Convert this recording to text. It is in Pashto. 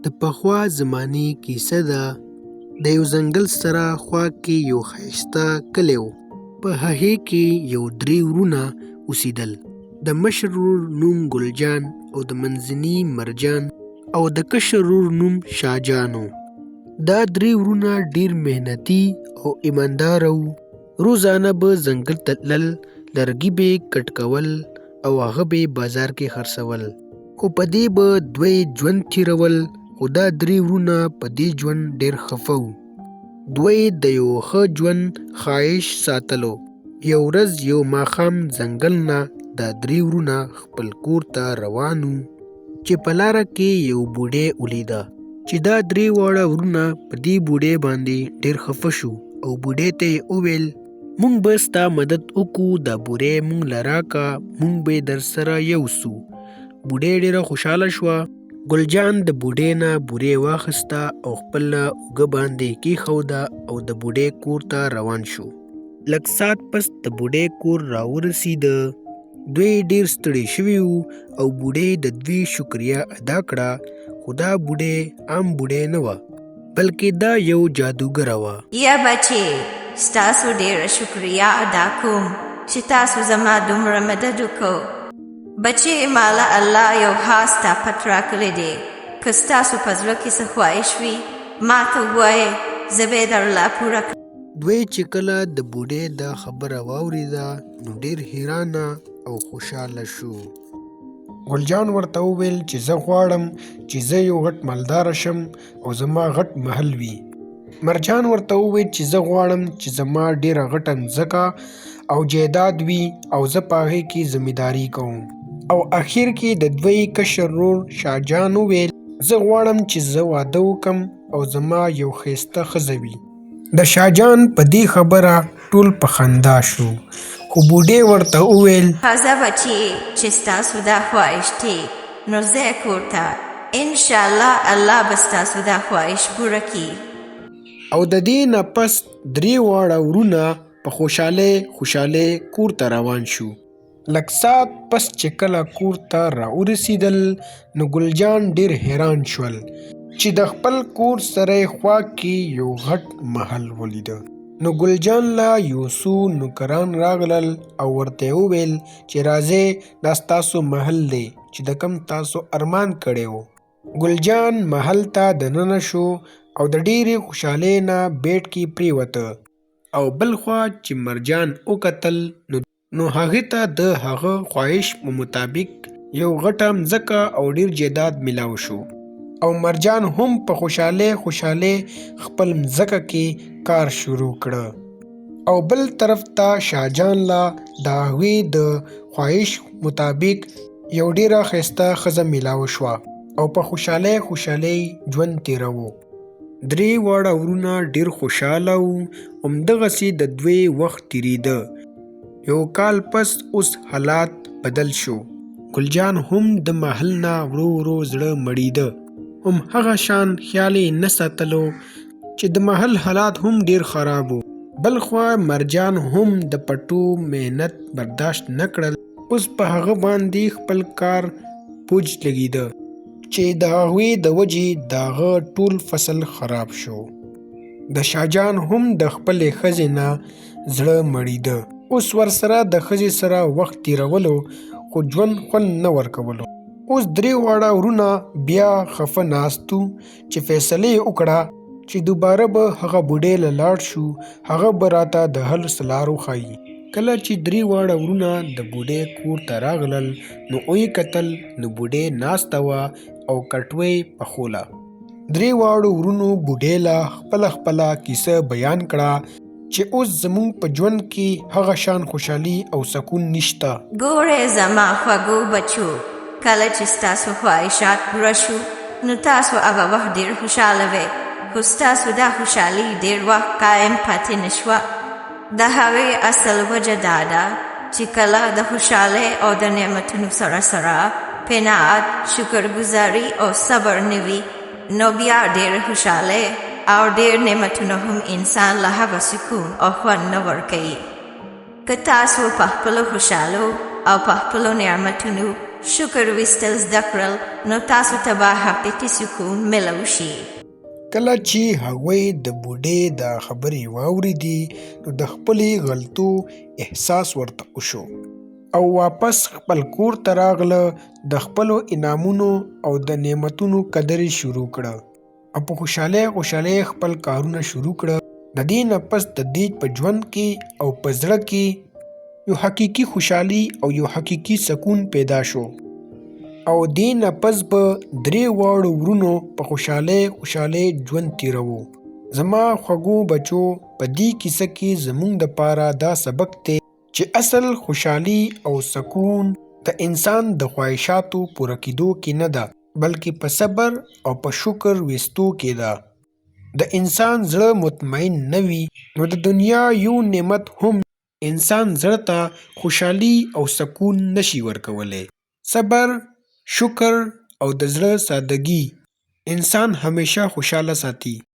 د پخوا زمانې کیسه ده. د یو ځنګل سره خوا کې یو ښایسته کلی و. په هغې کې یو 3 ورونه اوسېدل. د مشر ورور نوم ګلجان او د منځني مرجان او د کشر ورور نوم شاهجان و. دا 3 ورونه ډېر محنتي او ایمانداره وو. روزانه به ځنګل ته تلل، لرګي به یې کټ کول او هغه به یې بازار کې خرڅول. خو په دې به دوی ژوند تېرول. خو دا 3 ورونه په دې ژوند ډېر خفه وو. دوی د یو ښه ژوند خواهش ساتلو. یو ورځ یو ماښام ځنګل نه دا 3 ورونه خپل کور ته روان وو چې په لاره کې یو بوډۍ ولیده چې دا 3 واړه ورونه په دې بوډۍ باندې ډېر خفه شو او بوډۍ ته یې وویل موږ به ستا مدد وکړو، دا بورۍ موږ له راکړه، موږ به یې در سره یوسو. بوډۍ ډېره خوشحاله شوه. ګلجان د بوډۍ نه بورۍ واخیسته او خپله اوږه باندې یې کېښوده او د بوډۍ کور ته روان شو. لږ ساعت پس د بوډۍ کور راورسېده. دوی ډېر ستړي شوي وو او بوډۍ د دوی شکریه ادا کړه. خو دا بوډۍ عام بوډۍ نه وه، بلکې دا یو جادوګره وه. یا بچې، ستاسو ډېره شکریه ادا کوم چې تاسو زما دومره مدد وکړو. بچې، ماله الله یو خاص طاقت راکړی دی. که ستاسو په زړه کې څه خواهش وي ما ته ووایئ، زه به یې درله پوره کړم. دوی چې کله د بوډۍ دا خبره واورېده نو ډېر حیرانه او خوشحاله شو. ګلجان ورته وویل چې زه غواړم چې زه یو غټ مالداره شم او زما غټ محل وي. مرجان ورته وویل چې زه غواړم چې زما ډېره غټه مځکه او جایداد وي او زه په هغې کې زمینداري کوم. او اخر کې د دوی کشر ورور شاهجان وویل زه غواړم چې زه واده وکم او زما یو ښایسته ښځه وي. د شاهجان په دې خبره ټول په خندا شو. خو بوډۍ ورته وویل ښځه بچې، چې ستاسو دا خواهش دی نو ځئ کور ته، انشاءالله الله به ستاسو دا خواهش پوره کړي. او د دې نه پس 3 واړه ورونه په خوشحالۍ کور ته روان شو. لږ ساعت پس چې کله کور ته راورسېدل نو ګلجان ډېر حیران شول چې د خپل کور سره یې خوا کې یو غټ محل ولیده. نو ګلجان له یو څو نوکران راغلل او ورته یې وویل چې راځئ، دا ستاسو محل دی چې د کوم تاسو ارمان کړی و. ګلجان محل ته دننه شو او د ډېرې خوشحالۍ نه بیټ کې پرېوته. او بل خوا چې مرجان وکتل نو هغې ته د هغه خواهش په مطابق یو غټه مځکه او ډېر جایداد میلاو شو. او مرجان هم په خوشحالۍ خپل مځکه کې کار شروع کړه. او بل طرف ته شاهجان لا د هغوی د خواهش مطابق یو ډېره ښایسته ښځه میلاو شوه او په خوشحالۍ ژوند تېروه. 3 واړه ورونه ډېر خوشحاله وو. همدغسې د دوی وخت تېرېده. یو کال پس اوس حالات بدل شو. ګلجان هم د محل نه ورو زړه مړېده. هم هغه شان خیال یې نه ساتلو چې د محل حالات هم ډېر خراب وو. بل خوا مرجان هم د پټو محنت برداشت نه کړل. اوس په هغه باندې خپل کار بوج لګېده چې د هغوی د وجې د هغه ټول فصل خراب شو. د شاهجان هم د خپلې ښځې نه زړه مړېده. اوس ورسره د ښځې سره وخت تېرولو خو ژوند خوند نه ورکولو. اوس 3 واړه ورونه بیا خفه ناستو چې فیصله یې وکړه چې دوباره به هغه بوډۍ له لاړ شو، هغه به راته د حل څه لار وښایي. کله چې 3 واړه ورونه د بوډۍ کور ته راغلل نو ویې کتل نو بوډۍ ناسته وه او کټوۍ پخوله. 3 واړو ورونو بوډۍ له خپله کیسه بیان کړه چې اوس زموږ په ژوند کې هغه شان خوشحالي او سکون نشته. ګورئ زما خوږو بچو، کله چې ستاسو خواهشات پوره شو نو تاسو هغه وخت ډېر خوشحاله وئ، خو ستاسو دا خوشحالي ډېر وخت قایم پاتې نه شوه. د هغې اصل وجه دا ده چې کله د خوشحالۍ او د نعمتونو سره قناعت، شکرګزاري او صبر نه وي نو بیا ډېر خوشحالۍ او ډېر نعمتونه هم انسان له هغه سکون او خوند نه ورکوي. که تاسو په خپلو خوشحالو او په خپلو نعمتونو شکر ویستل زده کړل نو تاسو ته به حقیقي سکون ملو شي. کله چې هغوی د بوډۍ دا خبرې واورېدې نو د خپلې غلطو احساس ورته وشو او واپس خپل کور ته راغله. د خپلو انعامونو او د نعمتونو قدر یې شروع کړه او په خوشحالۍ خپل کارونه شروع کړه. د دې نه پس د دې په ژوند کې او په زړه کې یو حقیقي خوشحالي او یو حقیقي سکون پیدا شو او دې نه پس به 3 واړو ورونو په خوشحالۍ ژوند تیروو. زما خوږو بچو، په دې کیسه کې زموږ دپاره دا سبق دی چې اصل خوشحالي او سکون د انسان د خواهشاتو پوره کېدو کې نه ده بلکې په صبر او په شکر ویستو کې ده. د انسان زړه مطمئن نه وي نو د دنیا یو نعمت هم انسان زړه ته خوشحالي او سکون نشي ورکولی. صبر، شکر او د زړه سادګي انسان همیشه خوشحاله ساتي.